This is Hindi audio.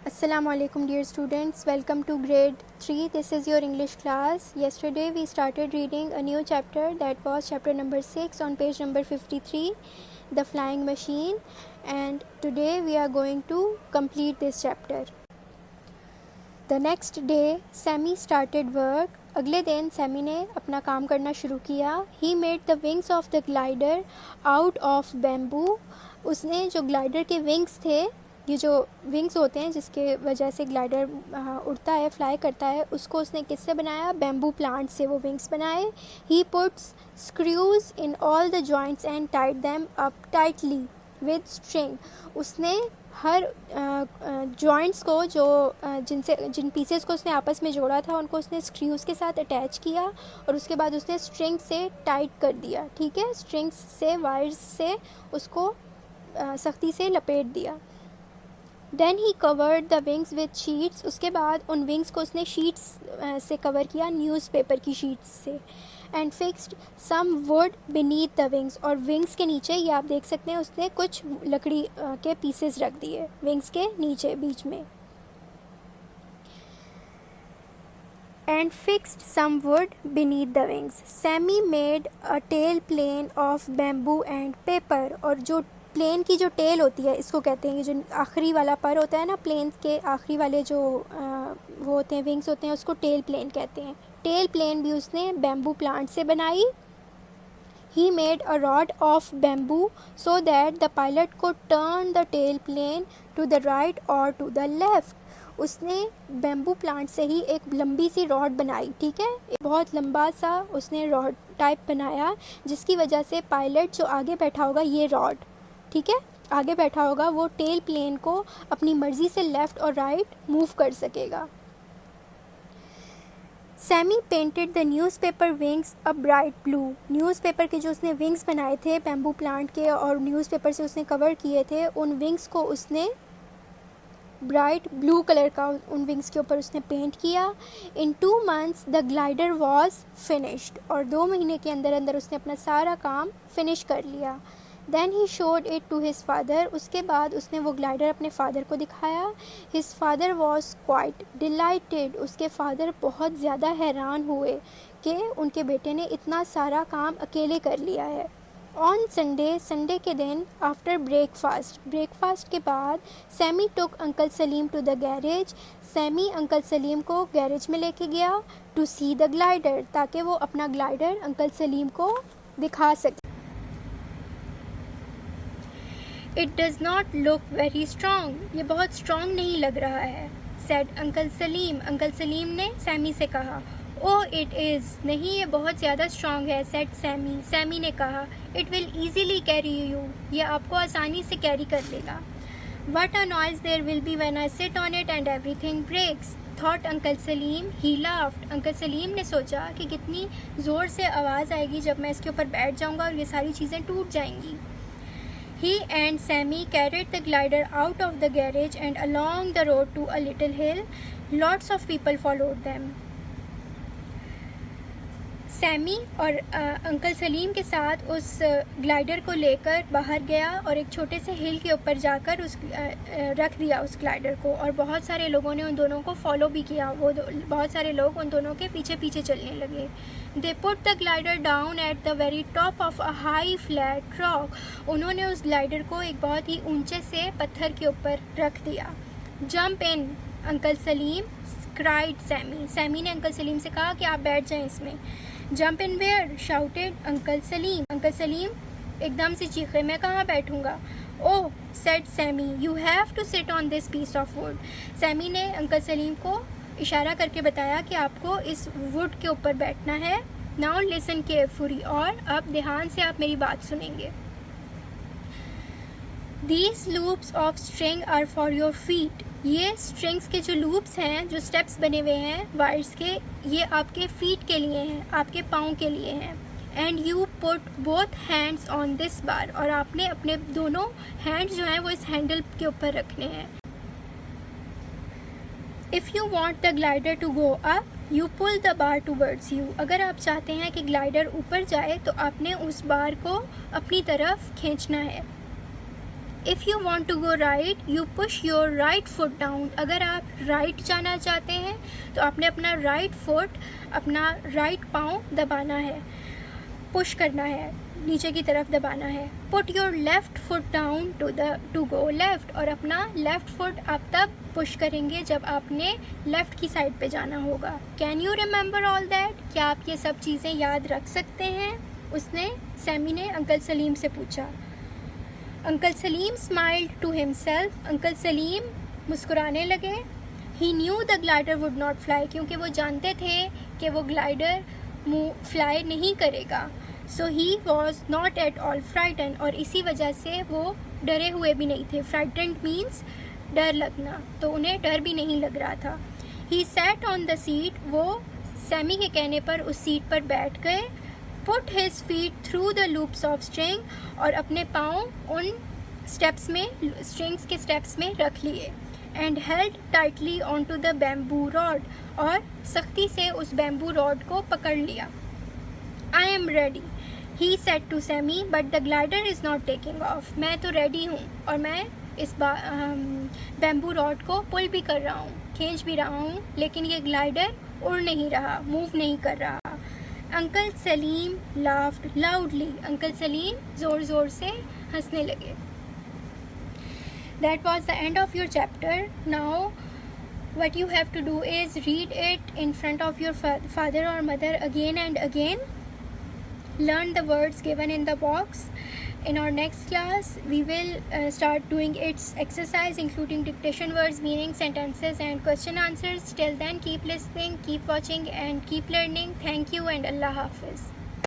Assalamu alaikum dear students, welcome to grade 3. This is your English class. Yesterday we started reading a new chapter, that was chapter number 6 on page number 53, The Flying Machine, and today we are going to complete this chapter. The next day Sammy started work. अगले दिन सैमी ने अपना काम करना शुरू किया. He made the wings of the glider out of bamboo. उसने जो ग्लाइडर के विंग्स थे, ये जो विंग्स होते हैं जिसके वजह से ग्लाइडर उड़ता है, फ्लाई करता है, उसको उसने किससे बनाया? बैम्बू प्लांट से वो विंग्स बनाए. He puts screws in all the joints and tied them up tightly with string. उसने हर जॉइंट्स को जिन पीसेस को उसने आपस में जोड़ा था उनको उसने स्क्रूज़ के साथ अटैच किया और उसके बाद उसने स्ट्रिंग से टाइट कर दिया. ठीक है, स्ट्रिंग्स से, वायर्स से उसको सख्ती से लपेट दिया. Then he covered the wings with sheets. उसके बाद उन विंग्स को उसने शीट्स से कवर किया, न्यूज़पेपर की शीट्स से. And fixed some wood beneath the wings. और विंग्स के नीचे, ये आप देख सकते हैं, उसने कुछ लकड़ी के पीसेस रख दिए विंग्स के नीचे बीच में. And fixed some wood beneath the wings. Sammy made a tail plane of bamboo and paper. और जो प्लेन की जो टेल होती है, इसको कहते हैं, जो आखिरी वाला पर होता है ना, प्लेन के आखिरी वाले जो वो होते हैं, विंग्स होते हैं, उसको टेल प्लेन कहते हैं. टेल प्लेन भी उसने बैम्बू प्लांट से बनाई. He made a rod of bamboo so that the pilot could turn the tail plane to the right और टू द लेफ्ट. उसने बैम्बू प्लांट से ही एक लंबी सी रॉड बनाई. ठीक है, एक बहुत लंबा सा उसने रॉड टाइप बनाया, जिसकी वजह से पायलट जो आगे बैठा होगा, ये रॉड, ठीक है, आगे बैठा होगा, वो टेल प्लेन को अपनी मर्जी से लेफ़्ट और राइट मूव कर सकेगा. Sammy painted the newspaper wings a bright blue. Newspaper के जो उसने विंग्स बनाए थे बैम्बू प्लांट के और न्यूज़पेपर से उसने कवर किए थे, उन विंग्स को उसने ब्राइट ब्लू कलर का उन विंग्स के ऊपर उसने पेंट किया. इन 2 months the glider was finished. और 2 महीने के अंदर अंदर उसने अपना सारा काम फिनिश कर लिया. Then he showed it to his father. उसके बाद उसने वो ग्लाइडर अपने फादर को दिखाया. His father was quite delighted. उसके फादर बहुत ज़्यादा हैरान हुए कि उनके बेटे ने इतना सारा काम अकेले कर लिया है. ऑन संडे के दिन, आफ्टर ब्रेकफास्ट के बाद, Sammy took uncle Salim to the garage. Sammy uncle Salim को गैरेज में लेके गया टू सी द ग्लाइडर, ताकि वो अपना ग्लाइडर अंकल सलीम को दिखा सके. It does not look very strong. ये बहुत स्ट्रॉन्ग नहीं लग रहा है. Said uncle Salim. Uncle Salim ने सैमी से कहा. ओ इट इज़. नहीं, ये बहुत ज़्यादा स्ट्रॉन्ग है. Said Sami. सैमी ने कहा. It will easily carry you. ये आपको आसानी से कैरी कर लेगा. What a noise there will be when I sit on it and everything breaks, thought uncle Salim. He laughed. Uncle Salim ने सोचा कि कितनी ज़ोर से आवाज़ आएगी जब मैं इसके ऊपर बैठ जाऊँगा और ये सारी चीज़ें टूट जाएंगी. He and Sammy carried the glider out of the garage and along the road to a little hill. Lots of people followed them. Sammy और अंकल सलीम के साथ उस ग्लाइडर को लेकर बाहर गया और एक छोटे से हिल के ऊपर जाकर रख दिया उस ग्लाइडर को. और बहुत सारे लोगों ने उन दोनों को फॉलो भी किया. वो बहुत सारे लोग उन दोनों के पीछे पीछे चलने लगे. They put the glider down at the very top of a high flat rock. उन्होंने उस ग्लाइडर को एक बहुत ही ऊंचे से पत्थर के ऊपर रख दिया. Jump in uncle Salim, cried Sammy. Sammy ने अंकल सलीम से कहा कि आप बैठ जाएं इसमें. Jump in where, shouted uncle Salim. Uncle Salim एकदम से चीखे. मैं कहाँ बैठूँगा? Oh, said Sammy, you have to sit on this piece of wood. Sammy ने अंकल सलीम को इशारा करके बताया कि आपको इस वुड के ऊपर बैठना है. Now listen carefully. और अब ध्यान से आप मेरी बात सुनेंगे. These loops of string are for your feet. ये स्ट्रिंग्स के जो लूप्स हैं, जो स्टेप्स बने हुए हैं वायर्स के, ये आपके फीट के लिए हैं, आपके पाँव के लिए हैं. And you put both hands on this bar. और आपने अपने दोनों हैंड्स जो हैं वो इस हैंडल के ऊपर रखने हैं. If you want the glider to go up, you pull the bar towards you. अगर आप चाहते हैं कि ग्लाइडर ऊपर जाए तो आपने उस बार को अपनी तरफ खींचना है. If you want to go right you push your right foot down. अगर आप राइट जाना चाहते हैं तो आपने अपना राइट फुट, अपना राइट पाँव दबाना है, पुश करना है, नीचे की तरफ दबाना है। Put your left foot down to go left, और अपना लेफ़्ट फुट आप तब पुश करेंगे जब आपने लेफ़्ट की साइड पे जाना होगा। Can you remember all that? क्या आप ये सब चीज़ें याद रख सकते हैं? उसने, सैमी ने अंकल सलीम से पूछा। Uncle Salim smiled to himself. Uncle Salim मुस्कुराने लगे। He knew the glider would not fly, क्योंकि वो जानते थे कि वो ग्लाइडर फ्लाई नहीं करेगा। So he was not at all frightened, और इसी वजह से वो डरे हुए भी नहीं थे। फ्राइटेंड मीन्स डर लगना, तो उन्हें डर भी नहीं लग रहा था। He sat on the seat, वो सैमी के कहने पर उस सीट पर बैठ गए। Put his feet through the loops of string, और अपने पाँव उन स्टेप्स में, स्ट्रिंग्स के स्टेप्स में रख लिए। And held tightly on to the bamboo rod, और सख्ती से उस बैम्बू रॉड को पकड़ लिया। I am ready, he said to Sammy, but the glider is not taking off. मैं तो रेडी हूँ और मैं इस बैम्बू रॉड को पुल भी कर रहा हूँ, खींच भी रहा हूँ, लेकिन ये ग्लाइडर उड़ नहीं रहा, मूव नहीं कर रहा। Uncle Salim laughed loudly, uncle Salim ज़ोर ज़ोर से हंसने लगे। That was the end of your chapter. Now what you have to do is read it in front of your father or mother again and again. Learn the words given in the box. In our next class we will start doing its exercise, including dictation, words, meaning, sentences and question answers. Till then, keep listening, keep watching and keep learning. Thank you and Allah Hafiz.